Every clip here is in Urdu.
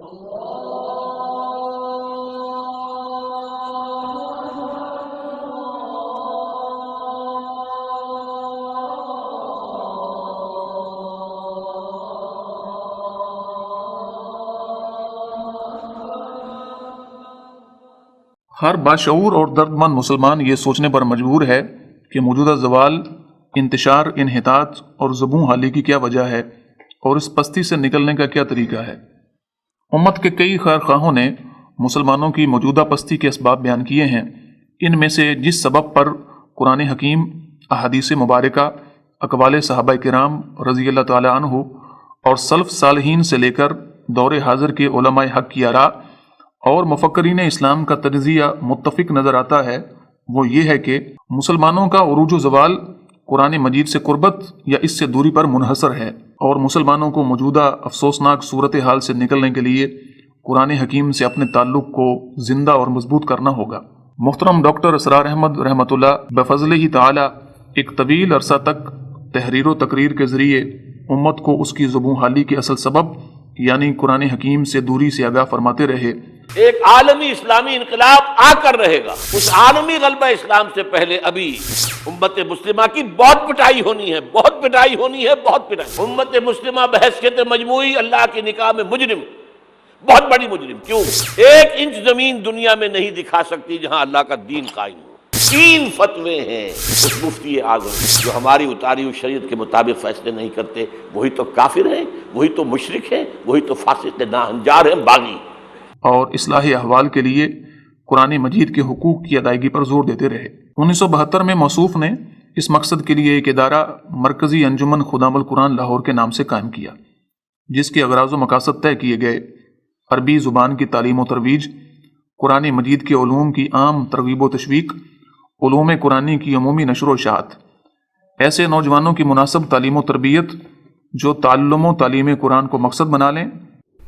ہر باشعور اور درد مند مسلمان یہ سوچنے پر مجبور ہے کہ موجودہ زوال، انتشار، انحطاط اور زبوں حالی کی کیا وجہ ہے اور اس پستی سے نکلنے کا کیا طریقہ ہے۔ امت کے کئی خیر خواہوں نے مسلمانوں کی موجودہ پستی کے اسباب بیان کیے ہیں۔ ان میں سے جس سبب پر قرآن حکیم، احادیث مبارکہ، اقوال صحابہ کرام رضی اللہ تعالی عنہ اور سلف صالحین سے لے کر دور حاضر کے علماء حق کی آراء اور مفکرین اسلام کا تجزیہ متفق نظر آتا ہے، وہ یہ ہے کہ مسلمانوں کا عروج و زوال قرآن مجید سے قربت یا اس سے دوری پر منحصر ہے، اور مسلمانوں کو موجودہ افسوسناک صورتحال سے نکلنے کے لیے قرآن حکیم سے اپنے تعلق کو زندہ اور مضبوط کرنا ہوگا۔ محترم ڈاکٹر اسرار احمد رحمۃ اللہ بفضلہ ہی تعالی ایک طویل عرصہ تک تحریر و تقریر کے ذریعے امت کو اس کی زبوں حالی کے اصل سبب یعنی قرآن حکیم سے دوری سے آگاہ فرماتے رہے۔ ایک عالمی اسلامی انقلاب آ کر رہے گا، اس عالمی غلبہ اسلام سے پہلے ابھی امت مسلمہ کی بہت پٹائی ہونی ہے، بہت پٹائی ہونی ہے، بہت پٹائی۔ امت مسلمہ بحیثیت مجموعی اللہ کی نگاہ میں مجرم، بہت بڑی مجرم۔ کیوں؟ ایک انچ زمین دنیا میں نہیں دکھا سکتی جہاں اللہ کا دین قائم ہو۔ 3 فتوے ہیں اس مفتی اعظم جو ہماری اتاری ہوئی شریعت کے مطابق فیصلے نہیں کرتے، وہی تو کافر ہیں، وہی تو مشرک ہیں، وہی تو فاسق ناہنجار ہیں، باغی۔ اور اصلاح احوال کے لیے قرآن مجید کے حقوق کی ادائیگی پر زور دیتے رہے۔ 1972 میں موصوف نے اس مقصد کے لیے ایک ادارہ مرکزی انجمن خدام القرآن لاہور کے نام سے قائم کیا، جس کے اغراض و مقاصد طے کیے گئے: عربی زبان کی تعلیم و ترویج، قرآن مجید کے علوم کی عام ترغیب و تشویق، علوم قرآنی کی عمومی نشر و اشاعت، ایسے نوجوانوں کی مناسب تعلیم و تربیت جو تعلم و تعلیم قرآن کو مقصد بنا لیں۔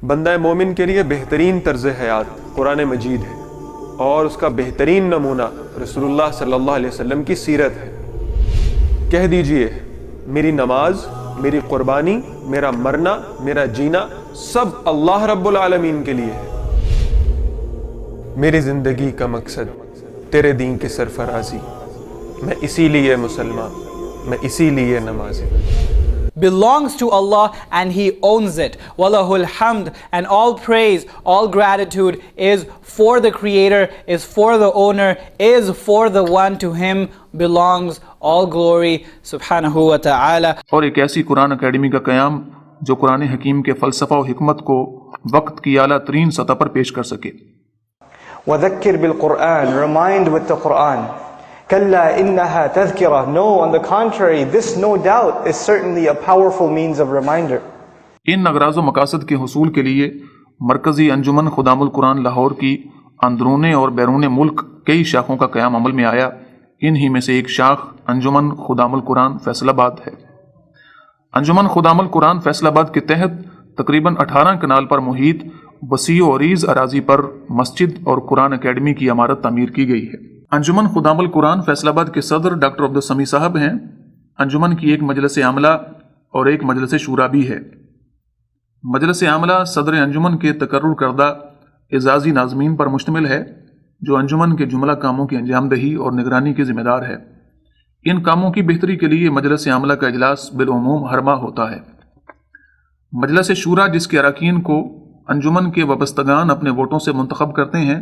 بندہ مومن کے لیے بہترین طرز حیات قرآن مجید ہے، اور اس کا بہترین نمونہ رسول اللہ صلی اللہ علیہ وسلم کی سیرت ہے۔ کہہ دیجئے میری نماز، میری قربانی، میرا مرنا، میرا جینا سب اللہ رب العالمین کے لیے ہے۔ میری زندگی کا مقصد تیرے دین کی سرفرازی، میں اسی لیے مسلمان، میں اسی لیے نمازی۔ belongs to Allah and He owns it. Wallahul hamd, and all praise, all gratitude is for the Creator, is for the owner, is for the one to Him belongs all glory subhanahu wa ta'ala. اور ایک ایسی قرآن اکیڈمی کا قیام جو قرآن حکیم کے فلسفہ و حکمت کو وقت کی اعلیٰ ترین سطح پر پیش کر سکے۔ وَذَكِّرْ بِالْقُرْآنِ, remind with the Quran. كَلَّا إِنَّهَا تَذْكِرَةٌ, no, on the contrary, this no doubt is certainly a powerful means of reminder. ان اغراض و مقاصد کے حصول کے لیے مرکزی انجمن خدام القرآن لاہور کی اندرون اور بیرون ملک کئی شاخوں کا قیام عمل میں آیا۔ انہی میں سے ایک شاخ انجمن خدام القرآن فیصل آباد ہے۔ انجمن خدام القرآن فیصل آباد کے تحت تقریباً 18 کنال پر محیط وسیع و عریض اراضی پر مسجد اور قرآن اکیڈمی کی عمارت تعمیر کی گئی ہے۔ انجمن خدام القرآن فیصل آباد کے صدر ڈاکٹر عبدالسمیع صاحب ہیں۔ انجمن کی ایک مجلس عاملہ اور ایک مجلس شورا بھی ہے۔ مجلس عاملہ صدر انجمن کے تقرر کردہ اعزازی ناظمین پر مشتمل ہے، جو انجمن کے جملہ کاموں کی انجام دہی اور نگرانی کے ذمہ دار ہے۔ ان کاموں کی بہتری کے لیے مجلس عاملہ کا اجلاس بالعموم ہر ماہ ہوتا ہے۔ مجلس شورا، جس کے اراکین کو انجمن کے وابستگان اپنے ووٹوں سے منتخب کرتے ہیں،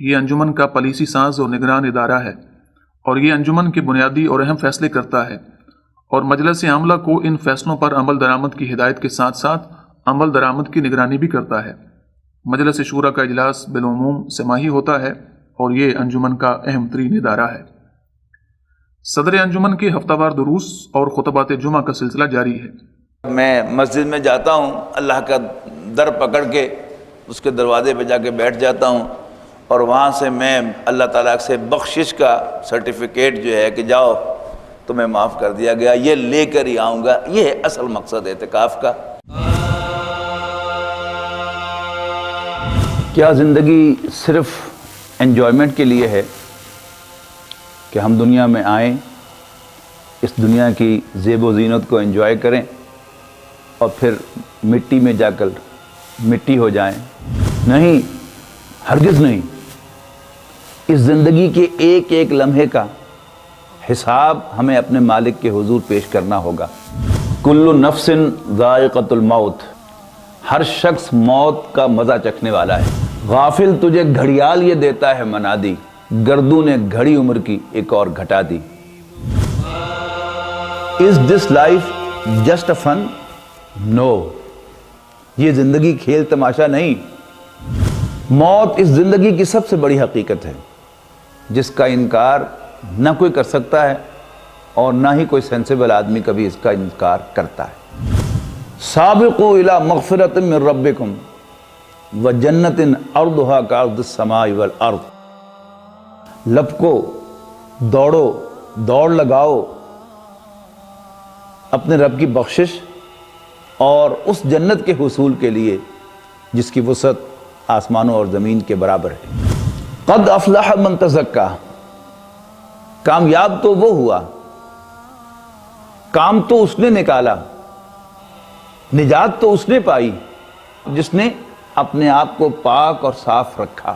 یہ انجمن کا پالیسی ساز اور نگران ادارہ ہے، اور یہ انجمن کے بنیادی اور اہم فیصلے کرتا ہے، اور مجلس عاملہ کو ان فیصلوں پر عمل درآمد کی ہدایت کے ساتھ ساتھ عمل درآمد کی نگرانی بھی کرتا ہے۔ مجلس شورا کا اجلاس بالعموم سماحی ہوتا ہے، اور یہ انجمن کا اہم ترین ادارہ ہے۔ صدر انجمن کے ہفتہ وار دروس اور خطبات جمعہ کا سلسلہ جاری ہے۔ میں مسجد میں جاتا ہوں، اللہ کا در پکڑ کے اس کے دروازے پہ جا کے بیٹھ جاتا ہوں، اور وہاں سے میں اللہ تعالیٰ سے بخشش کا سرٹیفکیٹ جو ہے کہ جاؤ تمہیں معاف کر دیا گیا، یہ لے کر ہی آؤں گا۔ یہ ہے اصل مقصد اعتکاف کا۔ کیا زندگی صرف انجوائمنٹ کے لیے ہے کہ ہم دنیا میں آئیں، اس دنیا کی زیب و زینت کو انجوائے کریں، اور پھر مٹی میں جا کر مٹی ہو جائیں. نہیں، ہرگز نہیں. اس زندگی کے ایک ایک لمحے کا حساب ہمیں اپنے مالک کے حضور پیش کرنا ہوگا. کل نفس ذائقۃ الموت، ہر شخص موت کا مزہ چکھنے والا ہے. غافل تجھے گھڑیال یہ دیتا ہے منادی، گردوں نے گھڑی عمر کی ایک اور گھٹا دی. Is this life just a fun? No. یہ زندگی کھیل تماشا نہیں. موت اس زندگی کی سب سے بڑی حقیقت ہے جس کا انکار نہ کوئی کر سکتا ہے اور نہ ہی کوئی سینسیبل آدمی کبھی اس کا انکار کرتا ہے. سابقوا الی مغفرۃ من ربکم وجنۃ عرضھا کعرض السماء والارض. لپکو، دوڑو، دوڑ لگاؤ اپنے رب کی بخشش اور اس جنت کے حصول کے لیے جس کی وسعت آسمانوں اور زمین کے برابر ہے. قد افلح من تزکا، کامیاب تو وہ ہوا، کام تو اس نے نکالا، نجات تو اس نے پائی جس نے اپنے آپ کو پاک اور صاف رکھا.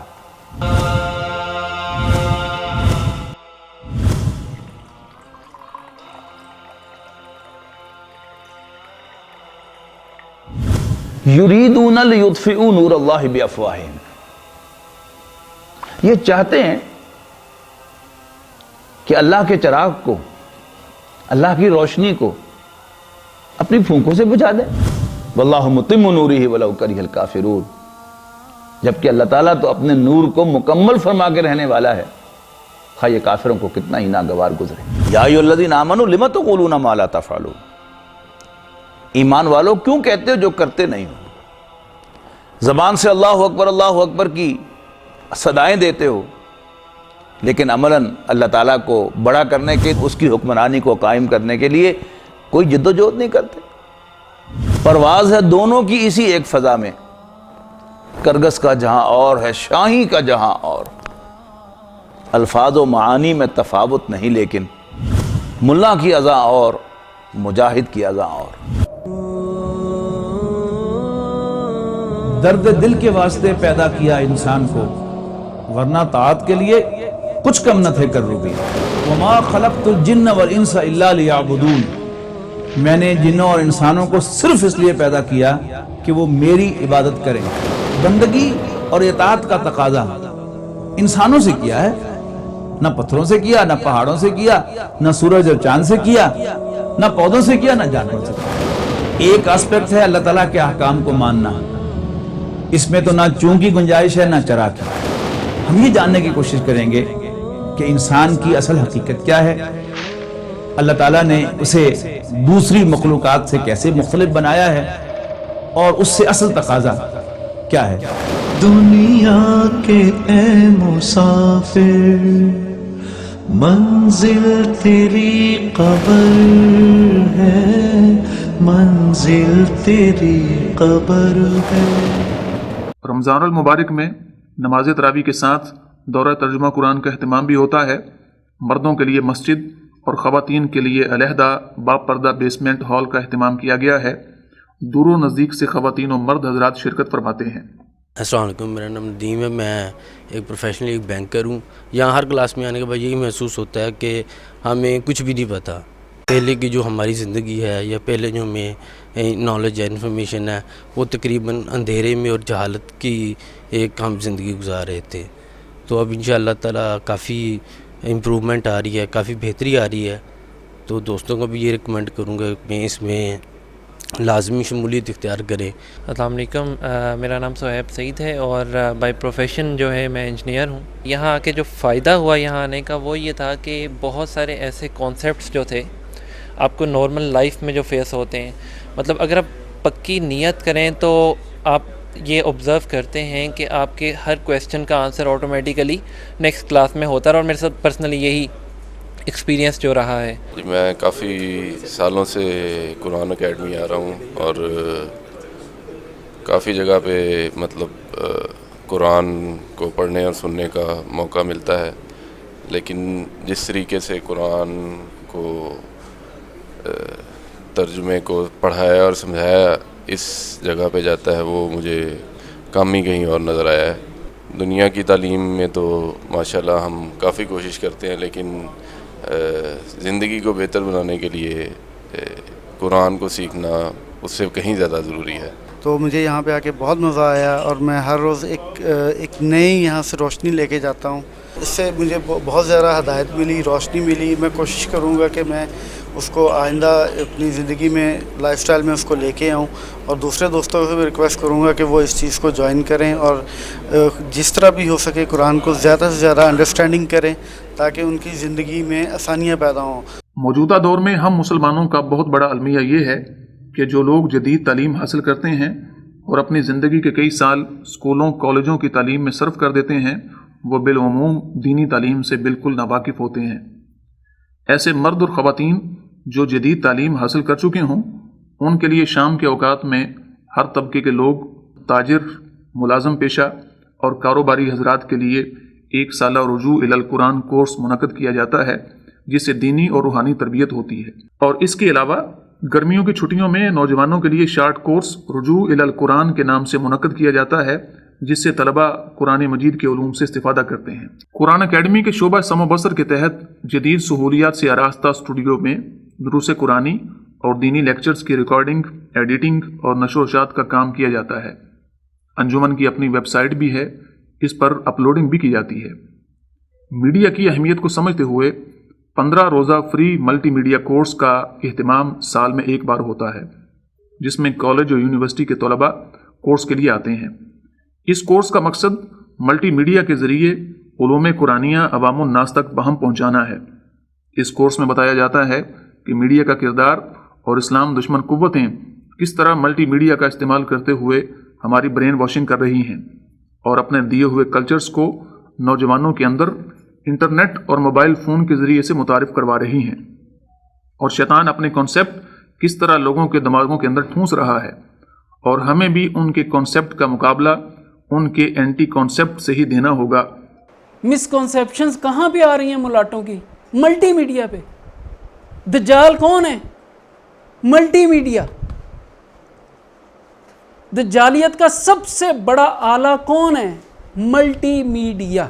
یریدون لیطفئوا نور اللہ بافواہہم، یہ چاہتے ہیں کہ اللہ کے چراغ کو، اللہ کی روشنی کو اپنی پھونکوں سے بجھا دیں. واللہ متم نورہ ولو کرہ الکافرون، جبکہ اللہ تعالیٰ تو اپنے نور کو مکمل فرما کے رہنے والا ہے، خواہ یہ کافروں کو کتنا ہی ناگوار گزرے. یا ایھا الذین آمنوا لم تقولون ما لا تفعلون، ایمان والو کیوں کہتے ہو جو کرتے نہیں ہو. زبان سے اللہ اکبر کی صدائیں دیتے ہو لیکن عملاً اللہ تعالیٰ کو بڑا کرنے کے، اس کی حکمرانی کو قائم کرنے کے لیے کوئی جد و جہد نہیں کرتے. پرواز ہے دونوں کی اسی ایک فضا میں، کرگس کا جہاں اور ہے شاہی کا جہاں اور. الفاظ و معانی میں تفاوت نہیں لیکن ملا کی اذاں اور مجاہد کی اذاں اور. درد دل کے واسطے پیدا کیا انسان کو، ورنہ طاعت کے لیے کچھ کم نہ تھے کروبی. وما خلقت الجن والانس الا لیعبدون، میں نے جنوں اور انسانوں کو صرف اس لیے پیدا کیا کہ وہ میری عبادت کریں. بندگی اور اطاعت کا تقاضا انسانوں سے کیا ہے، نہ پتھروں سے کیا، نہ پہاڑوں سے کیا، نہ سورج اور چاند سے کیا، نہ پودوں سے کیا، نہ جانوروں سے کیا. ایک اسپیکٹ ہے اللہ تعالیٰ کے احکام کو ماننا، اس میں تو نہ چون کی گنجائش ہے نہ چرا کی. ہم یہ جاننے کی کوشش کریں گے کہ انسان کی اصل حقیقت کیا ہے، اللہ تعالیٰ نے اسے دوسری مخلوقات سے کیسے مختلف بنایا ہے اور اس سے اصل تقاضا کیا ہے. دنیا کے اے مسافر منزل تیری قبر ہے، منزل تیری قبر ہے. رمضان المبارک میں نماز تراویح کے ساتھ دورہ ترجمہ قرآن کا اہتمام بھی ہوتا ہے. مردوں کے لیے مسجد اور خواتین کے لیے علیحدہ باپ پردہ بیسمنٹ ہال کا اہتمام کیا گیا ہے. دور و نزدیک سے خواتین و مرد حضرات شرکت فرماتے ہیں. السلام علیکم، میرا نام ندیم ہے. میں ایک پروفیشنل ایک بینکر ہوں. یہاں ہر کلاس میں آنے کے بعد یہی محسوس ہوتا ہے کہ ہمیں کچھ بھی نہیں پتہ. پہلے کی جو ہماری زندگی ہے یا پہلے جو ہمیں نالج ہے، انفارمیشن ہے، وہ تقریباً اندھیرے میں اور جہالت کی ایک ہم زندگی گزار رہے تھے. تو اب انشاءاللہ تعالیٰ کافی امپرومنٹ آ رہی ہے، کافی بہتری آ رہی ہے. تو دوستوں کو بھی یہ ریکمینڈ کروں گا کہ اس میں لازمی شمولیت اختیار کریں. السلام علیکم، میرا نام صہیب سعید ہے اور بائی پروفیشن جو ہے میں انجینئر ہوں. یہاں آ کے جو فائدہ ہوا یہاں آنے کا وہ یہ تھا کہ بہت سارے ایسے کانسیپٹس جو تھے آپ کو نارمل لائف میں جو فیس ہوتے ہیں، مطلب اگر آپ پکی نیت کریں تو آپ یہ آبزرو کرتے ہیں کہ آپ کے ہر کویسچن کا آنسر آٹومیٹیکلی نیکسٹ کلاس میں ہوتا ہے. اور میرے ساتھ پرسنلی یہی ایکسپیرینس جو رہا ہے. میں کافی سالوں سے قرآن اکیڈمی آ رہا ہوں اور کافی جگہ پہ مطلب قرآن کو پڑھنے اور سننے کا موقع ملتا ہے، لیکن جس طریقے سے قرآن کو ترجمے کو پڑھایا اور سمجھایا اس جگہ پہ جاتا ہے وہ مجھے کم ہی کہیں اور نظر آیا ہے. دنیا کی تعلیم میں تو ماشاءاللہ ہم کافی کوشش کرتے ہیں، لیکن زندگی کو بہتر بنانے کے لیے قرآن کو سیکھنا اس سے کہیں زیادہ ضروری ہے. تو مجھے یہاں پہ آ کے بہت مزہ آیا اور میں ہر روز ایک نئی یہاں سے روشنی لے کے جاتا ہوں. اس سے مجھے بہت زیادہ ہدایت ملی، روشنی ملی. میں کوشش کروں گا کہ میں اس کو آئندہ اپنی زندگی میں لائف سٹائل میں اس کو لے کے آؤں، اور دوسرے دوستوں سے بھی ریکویسٹ کروں گا کہ وہ اس چیز کو جوائن کریں اور جس طرح بھی ہو سکے قرآن کو زیادہ سے زیادہ انڈرسٹینڈنگ کریں تاکہ ان کی زندگی میں آسانیاں پیدا ہوں. موجودہ دور میں ہم مسلمانوں کا بہت بڑا المیہ یہ ہے کہ جو لوگ جدید تعلیم حاصل کرتے ہیں اور اپنی زندگی کے کئی سال اسکولوں کالجوں کی تعلیم میں صرف کر دیتے ہیں، وہ بالعموم دینی تعلیم سے بالکل ناواقف ہوتے ہیں. ایسے مرد اور خواتین جو جدید تعلیم حاصل کر چکے ہوں، ان کے لیے شام کے اوقات میں ہر طبقے کے لوگ، تاجر، ملازم پیشہ اور کاروباری حضرات کے لیے 1 سالہ رجوع الی القرآن کورس منعقد کیا جاتا ہے، جس سے دینی اور روحانی تربیت ہوتی ہے. اور اس کے علاوہ گرمیوں کی چھٹیوں میں نوجوانوں کے لیے شارٹ کورس رجوع الی القرآن کے نام سے منعقد کیا جاتا ہے، جس سے طلباء قرآن مجید کے علوم سے استفادہ کرتے ہیں. قرآن اکیڈمی کے شعبہ سم و بصر کے تحت جدید سہولیات سے آراستہ اسٹوڈیو میں دروس قرآنی اور دینی لیکچرز کی ریکارڈنگ، ایڈیٹنگ اور نشر و اشاعت کا کام کیا جاتا ہے. انجمن کی اپنی ویب سائٹ بھی ہے، اس پر اپلوڈنگ بھی کی جاتی ہے. میڈیا کی اہمیت کو سمجھتے ہوئے 15 روزہ فری ملٹی میڈیا کورس کا اہتمام سال میں ایک بار ہوتا ہے، جس میں کالج اور یونیورسٹی کے طلباء کورس کے لیے آتے ہیں. اس کورس کا مقصد ملٹی میڈیا کے ذریعے علوم قرآنیہ عوام الناس تک بہم پہنچانا ہے. اس کورس میں بتایا جاتا ہے کہ میڈیا کا کردار اور اسلام دشمن قوتیں کس طرح ملٹی میڈیا کا استعمال کرتے ہوئے ہماری برین واشنگ کر رہی ہیں اور اپنے دیے ہوئے کلچرز کو نوجوانوں کے اندر انٹرنیٹ اور موبائل فون کے ذریعے سے متعارف کروا رہی ہیں، اور شیطان اپنے کانسیپٹ کس طرح لوگوں کے دماغوں کے اندر ٹھونس رہا ہے، اور ہمیں بھی ان کے کانسیپٹ کا مقابلہ ان کے اینٹی کانسیپٹ سے ہی دینا ہوگا. مسکنسیپشنز کہاں پہ آ رہی ہیں ملاٹوں کی؟ ملٹی میڈیا پہ. دجال کون ہے؟ Multi media. دجالیت کا سب سے بڑا آلہ کون ہے؟ Multi media.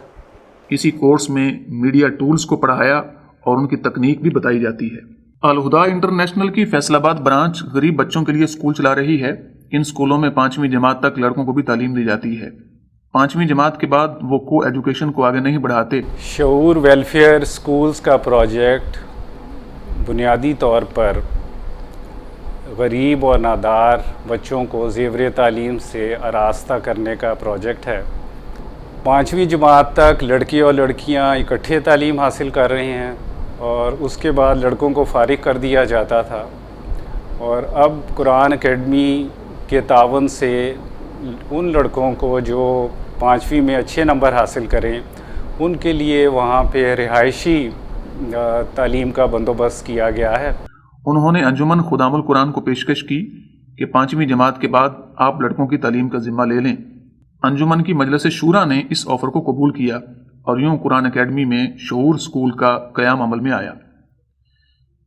اسی کورس میں میڈیا ٹولز کو پڑھایا اور ان کی تکنیک بھی بتائی جاتی ہے. الہدا انٹرنیشنل کی فیصل آباد برانچ غریب بچوں کے لیے اسکول چلا رہی ہے. ان اسکولوں میں 5ویں جماعت تک لڑکوں کو بھی تعلیم دی جاتی ہے. 5ویں جماعت کے بعد وہ کو ایجوکیشن کو آگے نہیں بڑھاتے. شعور ویلفیئر اسکولز کا پروجیکٹ بنیادی طور پر غریب اور نادار بچوں کو زیور تعلیم سے آراستہ کرنے کا پروجیکٹ ہے. 5ویں جماعت تک لڑکی اور لڑکیاں اکٹھے تعلیم حاصل کر رہے ہیں، اور اس کے بعد لڑکوں کو فارغ کر دیا جاتا تھا. اور اب قرآن اکیڈمی کے تعاون سے ان لڑکوں کو جو 5ویں میں اچھے نمبر حاصل کریں ان کے لیے وہاں پہ رہائشی تعلیم کا بندوبست کیا گیا ہے. انہوں نے انجمن خدام القرآن کو پیشکش کی کہ 5ویں جماعت کے بعد آپ لڑکوں کی تعلیم کا ذمہ لے لیں. انجمن کی مجلس شورا نے اس آفر کو قبول کیا اور یوں قرآن اکیڈمی میں شعور اسکول کا قیام عمل میں آیا.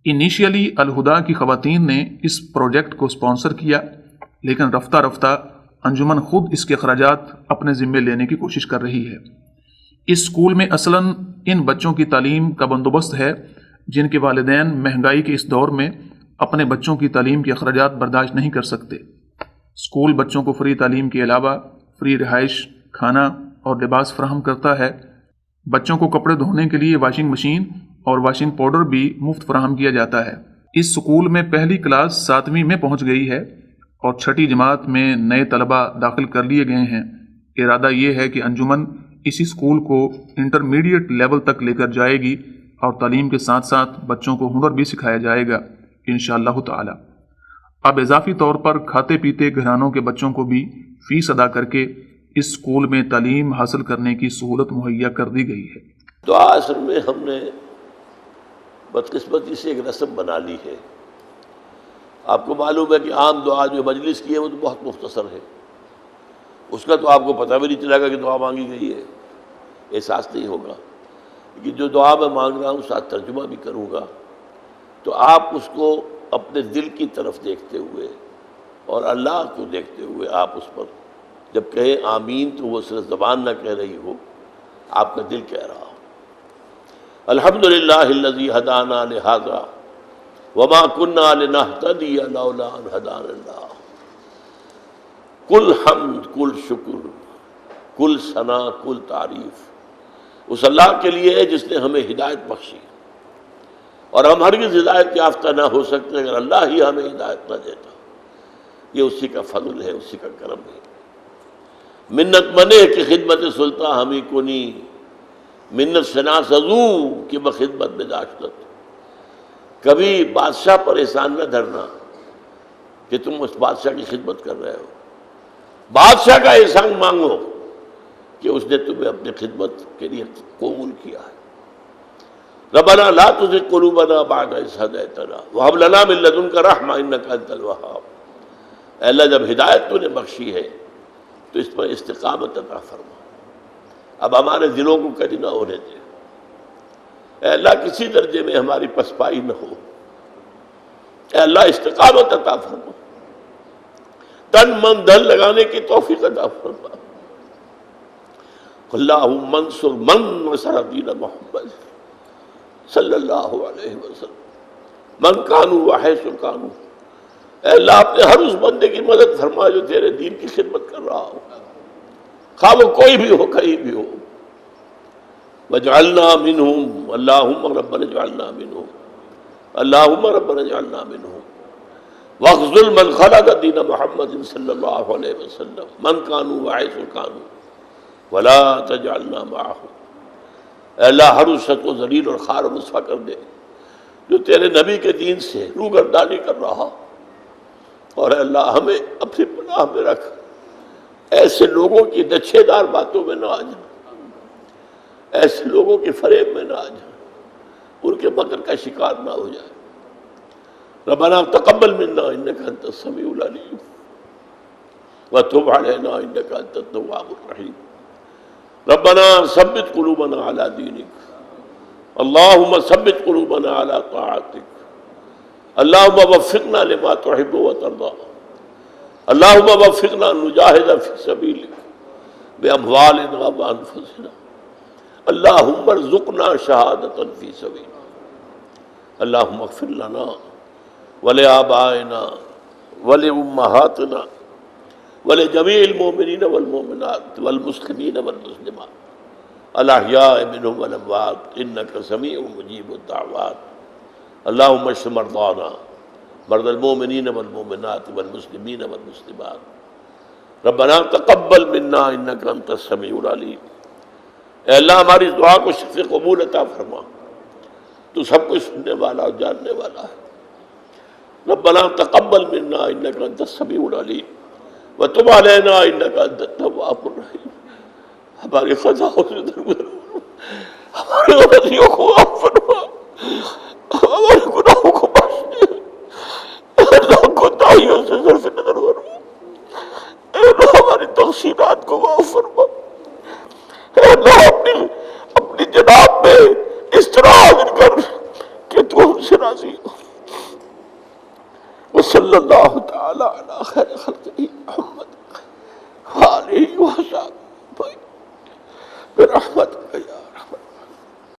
انیشیلی الہدا کی خواتین نے اس پروجیکٹ کو اسپانسر کیا، لیکن رفتہ رفتہ انجمن خود اس کے اخراجات اپنے ذمے لینے کی کوشش کر رہی ہے. اس اسکول میں اصلاً ان بچوں کی تعلیم کا بندوبست ہے جن کے والدین مہنگائی کے اس دور میں اپنے بچوں کی تعلیم کے اخراجات برداشت نہیں کر سکتے. اسکول بچوں کو فری تعلیم کے علاوہ فری رہائش، کھانا اور لباس فراہم کرتا ہے. بچوں کو کپڑے دھونے کے لیے واشنگ مشین اور واشنگ پاؤڈر بھی مفت فراہم کیا جاتا ہے. اس اسکول میں پہلی کلاس 7ویں میں پہنچ گئی ہے اور 6ٹھی جماعت میں نئے طلباء داخل کر لیے گئے ہیں. ارادہ یہ ہے کہ انجمن اسی اسکول کو انٹرمیڈیٹ لیول تک لے کر جائے گی اور تعلیم کے ساتھ ساتھ بچوں کو ہنر بھی سکھایا جائے گا انشاءاللہ تعالی. اب اضافی طور پر کھاتے پیتے گھرانوں کے بچوں کو بھی فیس ادا کر کے اس اسکول میں تعلیم حاصل کرنے کی سہولت مہیا کر دی گئی ہے. دعا اصل میں ہم نے بدقسمتی سے ایک رسم بنا لی ہے. آپ کو معلوم ہے کہ عام دعا جو مجلس کی ہے وہ تو بہت مختصر ہے، اس کا تو آپ کو پتہ بھی نہیں چلے گا کہ دعا مانگی گئی ہے، احساس نہیں ہوگا. لیکن جو دعا میں مانگ رہا ہوں ساتھ ترجمہ بھی کروں گا، تو آپ اس کو اپنے دل کی طرف دیکھتے ہوئے اور اللہ کو دیکھتے ہوئے آپ اس پر جب کہیں آمین تو وہ صرف زبان نہ کہہ رہی ہو، آپ کا دل کہہ رہا ہو۔ الحمدللہ الذی ہدانا لہذا وما كنا لنہتدی لولا ان ہدانا اللہ۔ کل حمد، کل شکر، کل ثنا، کل تعریف اس اللہ کے لیے ہے جس نے ہمیں ہدایت بخشی، اور ہم ہرگز ہدایت یافتہ نہ ہو سکتے اگر اللہ ہی ہمیں ہدایت نہ دیتا۔ یہ اسی کا فضل ہے، اسی کا کرم ہے۔ منت منے کی خدمت سلطان ہمیں کنی، منت شناس ازو کہ بخدمت میں داشتت۔ کبھی بادشاہ پر احسان نہ دھرنا کہ تم اس بادشاہ کی خدمت کر رہے ہو، بادشاہ کا احسان مانگو کہ اس نے تمہیں اپنی خدمت کے لیے قبول کیا ہے۔ ربنا لا تزغ قلوبنا بعد إذ هديتنا وهب لنا من لدنك رحمة إنك أنت الوهاب۔ اے اللہ جب ہدایت تو نے بخشی ہے تو اس پر استقامت عطا فرما، اب ہمارے دلوں کو کج نہ ہونے دے۔ اے اللہ کسی درجے میں ہماری پسپائی نہ ہو، اے اللہ استقامت عطا فرما، تن من دھن لگانے کی توفیق عطا فرما۔ اللہم انصر من نصر دین محمد صلی اللہ علیہ وسلم من کانوا وحیث کانوا۔ اے اللہ اپنے ہر اس بندے کی مدد فرما جو تیرے دین کی خدمت کر رہا ہو، خواہ وہ کوئی بھی ہو، کہیں بھی ہو۔ وجعلنا منہم، اللہم ربنا اجعلنا منہم، اللہم ربنا اجعلنا منہم۔ واخذل من خلق دین محمد صلی اللہ علیہ وسلم من کانوا وحیث کانوا ولا تجعلنا معهم۔ اے اللہ ہر اس شخص کو ذلیل اور خوار و رسوا کر دے جو تیرے نبی کے دین سے روگردانی کر رہا، اور اے اللہ ہمیں اپنی پناہ میں رکھ، ایسے لوگوں کی دچھے دار باتوں میں نہ آ جا، ایسے لوگوں کے فریب میں نہ آ جا، ان کے مکر کا شکار نہ ہو جائے۔ ربنا تقبل منا انک انت السمیع العلیم وتب علینا انک انت التواب الرحیم۔ ربنا ثبت قلوبنا على دینک، اللہم ثبت قلوبنا على طاعتک، اللہم وفقنا لما تحب وترضى، اللہم وفقنا نجاہد فی سبیلک باموالنا وانفسنا، اللہم ارزقنا شہادتا فی سبیلک، اللہم اغفر لنا ولآبائنا ولأمہاتنا ولجمیع المؤمنین والمؤمنات والمسلمین والمسلمات الاحیاء منہم والاموات انک سمیع مجیب الدعوات۔ اللہم اشف مرضانا مرضى المؤمنین والمؤمنات والمسلمین والمسلمات، ربنا تقبل منا انک انت السمیع العلیم۔ اے اللہ ہماری دعا کو شفع قبول عطا فرما، تو سب کچھ سننے والا اور جاننے والا ہے۔ ربنا تقبل منا انک انت السمیع العلیم وتب علینا انک انت التواب الرحیم۔ ہماری خطاؤں سے درگزر فرما، ہماری غلطیوں کو معاف فرما، ہمارے گناہوں کو بخش دے، اللہ کوتاہیوں سے صرف نظر فرما، اے اللہ ہماری تقصیرات کو معاف فرما، اے اللہ اپنی جناب میں اس طرح حاضر کر کہ تو ہم سے راضی ہو۔ وصلی اللہ تعالی علی خیر خلقہ محمد وآلہ وصحبہ برحمتک یا